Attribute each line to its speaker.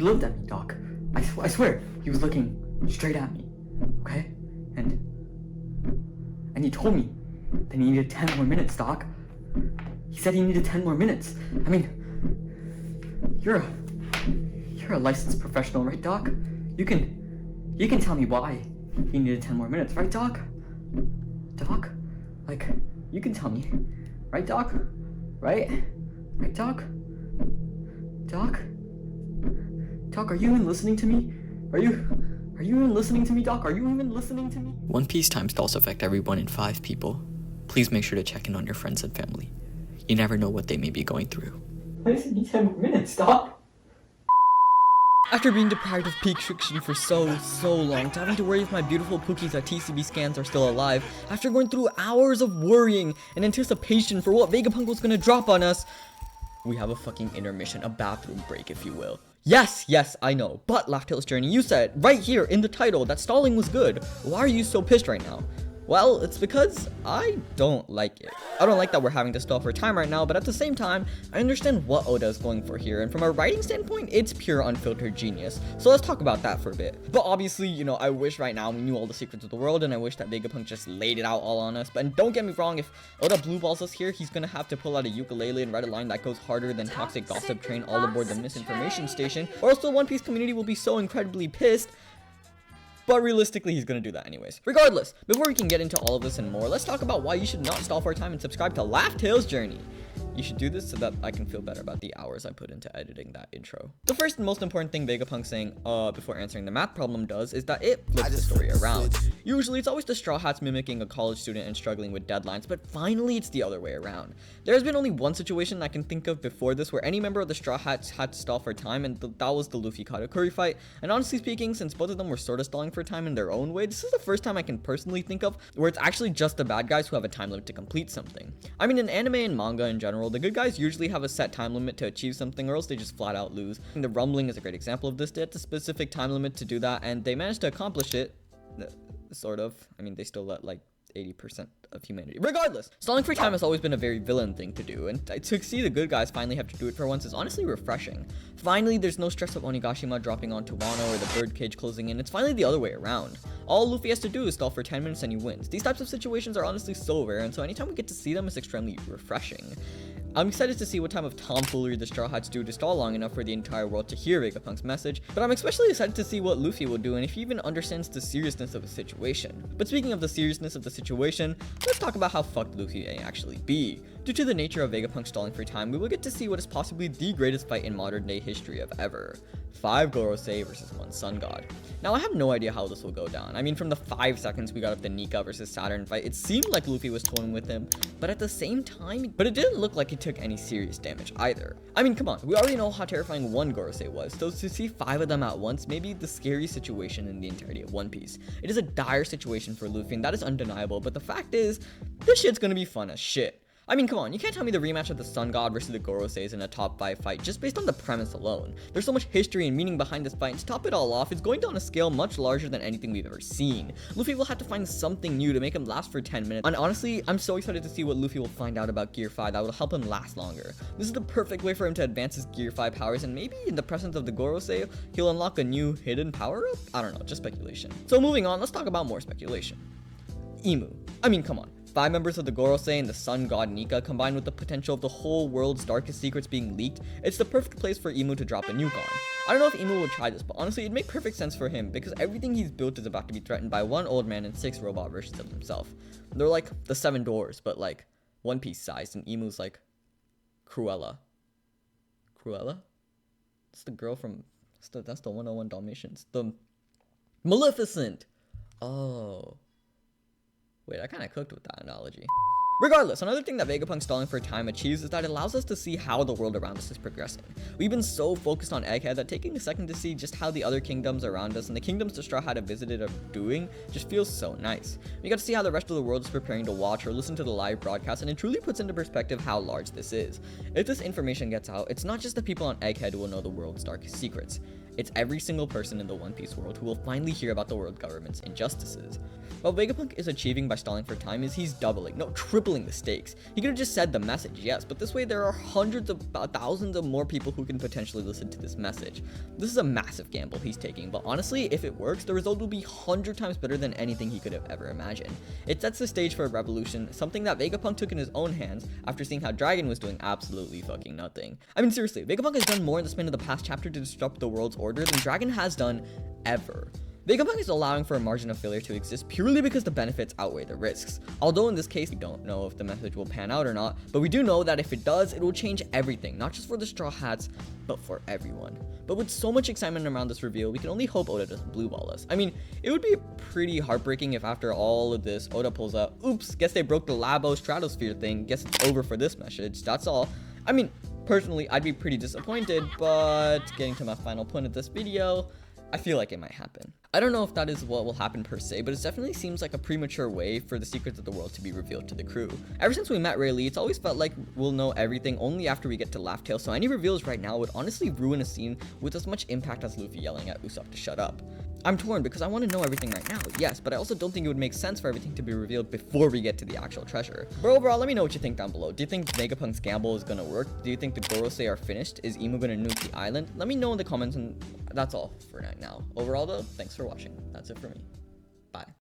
Speaker 1: looked at me, Doc. I swear, he was looking straight at me, okay? And he told me that he needed 10 more minutes, Doc. He said he needed 10 more minutes. I mean, you're a licensed professional, right, Doc? You can tell me why he needed 10 more minutes, right, Doc? Doc? Like, you can tell me, right, Doc? Right? Right, Doc? Doc? Doc, are you even listening to me? Are you even listening to me, Doc? Are you even listening to me?
Speaker 2: One Piece time stalls affect every 1 in 5 people. Please make sure to check in on your friends and family. You never know what they may be going through.
Speaker 1: I just need 10 more minutes, Doc.
Speaker 3: After being deprived of peak fiction for so long, to having to worry if my beautiful Pookies at TCB scans are still alive, after going through hours of worrying and anticipation for what Vegapunk was gonna drop on us, we have a fucking intermission, a bathroom break, if you will. Yes, I know, but Laughtail's Journey, you said right here in the title that stalling was good. Why are you so pissed right now? Well, it's because I don't like it. I don't like that we're having to stall for time right now, but at the same time, I understand what Oda is going for here, and from a writing standpoint, it's pure unfiltered genius. So let's talk about that for a bit. But obviously, you know, I wish right now we knew all the secrets of the world, and I wish that Vegapunk just laid it out all on us. But don't get me wrong, if Oda blue balls us here, he's gonna have to pull out a ukulele and write a line that goes harder than toxic gossip train all aboard the misinformation station, or else the One Piece community will be so incredibly pissed. But realistically, he's gonna do that anyways. Regardless, before we can get into all of this and more, let's talk about why you should not stall for time and subscribe to Laughtail's Journey. You should do this so that I can feel better about the hours I put into editing that intro. The first and most important thing Vegapunk saying before answering the math problem does is that it flips the story around. Usually it's always the Straw Hats mimicking a college student and struggling with deadlines, but finally it's the other way around. There has been only one situation I can think of before this where any member of the Straw Hats had to stall for time, and that was the Luffy Katakuri fight. And honestly speaking, since both of them were sort of stalling for time in their own way, this is the first time I can personally think of where it's actually just the bad guys who have a time limit to complete something. I mean, in anime and manga in general, the good guys usually have a set time limit to achieve something, or else they just flat out lose. And the Rumbling is a great example of this. They had a specific time limit to do that, and they managed to accomplish it. Sort of. I mean, they still let like 80% of humanity. Regardless, stalling for time has always been a very villain thing to do, and to see the good guys finally have to do it for once is honestly refreshing. Finally, there's no stress of Onigashima dropping onto Wano or the birdcage closing in. It's finally the other way around. All Luffy has to do is stall for 10 minutes and he wins. These types of situations are honestly so rare, and so anytime we get to see them, it's extremely refreshing. I'm excited to see what type of tomfoolery the Straw Hats do to stall long enough for the entire world to hear Vegapunk's message, but I'm especially excited to see what Luffy will do and if he even understands the seriousness of the situation. But speaking of the seriousness of the situation, let's talk about how fucked Luffy may actually be. Due to the nature of Vegapunk stalling for time, we will get to see what is possibly the greatest fight in modern day history of ever. 5 Gorosei versus 1 Sun God. Now I have no idea how this will go down. I mean, from the 5 seconds we got of the Nika versus Saturn fight, it seemed like Luffy was toying with him, but at the same time, it didn't look like he took any serious damage either. I mean, come on, we already know how terrifying 1 Gorosei was, so to see 5 of them at once may be the scariest situation in the entirety of One Piece. It is a dire situation for Luffy, and that is undeniable, but the fact is, this shit's gonna be fun as shit. I mean, come on, you can't tell me the rematch of the Sun God versus the Gorosei is in a top 5 fight just based on the premise alone. There's so much history and meaning behind this fight, and to top it all off, it's going down a scale much larger than anything we've ever seen. Luffy will have to find something new to make him last for 10 minutes, and honestly, I'm so excited to see what Luffy will find out about Gear 5 that will help him last longer. This is the perfect way for him to advance his Gear 5 powers, and maybe in the presence of the Gorosei, he'll unlock a new hidden power-up? I don't know, just speculation. So moving on, let's talk about more speculation. Imu. I mean, come on. 5 members of the Gorosei and the Sun God Nika, combined with the potential of the whole world's darkest secrets being leaked, it's the perfect place for Imu to drop a nuke on. I don't know if Imu will try this, but honestly, it'd make perfect sense for him, because everything he's built is about to be threatened by 1 old man and 6 robot versions of himself. They're like the 7 Doors, but like One Piece sized, and Imu's like Cruella. Cruella? That's the girl from, that's the 101 Dalmatians. The Maleficent! Oh. Wait, I kind of cooked with that analogy. Regardless, another thing that Vegapunk stalling for time achieves is that it allows us to see how the world around us is progressing. We've been so focused on Egghead that taking a second to see just how the other kingdoms around us and the kingdoms the Straw Hat have visited are doing just feels so nice. We got to see how the rest of the world is preparing to watch or listen to the live broadcast, and it truly puts into perspective how large this is. If this information gets out, it's not just the people on Egghead who will know the world's darkest secrets. It's every single person in the One Piece world who will finally hear about the world government's injustices. What Vegapunk is achieving by stalling for time is he's doubling, no, tripling the stakes. He could have just said the message, yes, but this way there are hundreds of thousands of more people who can potentially listen to this message. This is a massive gamble he's taking, but honestly, if it works, the result will be 100 times better than anything he could have ever imagined. It sets the stage for a revolution, something that Vegapunk took in his own hands after seeing how Dragon was doing absolutely fucking nothing. I mean, seriously, Vegapunk has done more in the span of the past chapter to disrupt the world's order than Dragon has done ever. Vegapunk is allowing for a margin of failure to exist purely because the benefits outweigh the risks. Although in this case, we don't know if the message will pan out or not, but we do know that if it does, it will change everything, not just for the Straw Hats, but for everyone. But with so much excitement around this reveal, we can only hope Oda doesn't blueball us. I mean, it would be pretty heartbreaking if after all of this, Oda pulls out, oops, guess they broke the Labo Stratosphere thing, guess it's over for this message, that's all. I mean, personally, I'd be pretty disappointed, but getting to my final point of this video, I feel like it might happen. I don't know if that is what will happen per se, but it definitely seems like a premature way for the secrets of the world to be revealed to the crew. Ever since we met Rayleigh, it's always felt like we'll know everything only after we get to Laugh Tale, so any reveals right now would honestly ruin a scene with as much impact as Luffy yelling at Usopp to shut up. I'm torn because I want to know everything right now, yes, but I also don't think it would make sense for everything to be revealed before we get to the actual treasure. But overall, let me know what you think down below. Do you think Vegapunk's gamble is gonna work? Do you think the Gorosei are finished? Is Emu gonna nuke the island? Let me know in the comments, and that's all for right now. Overall though, thanks for watching. That's it for me. Bye.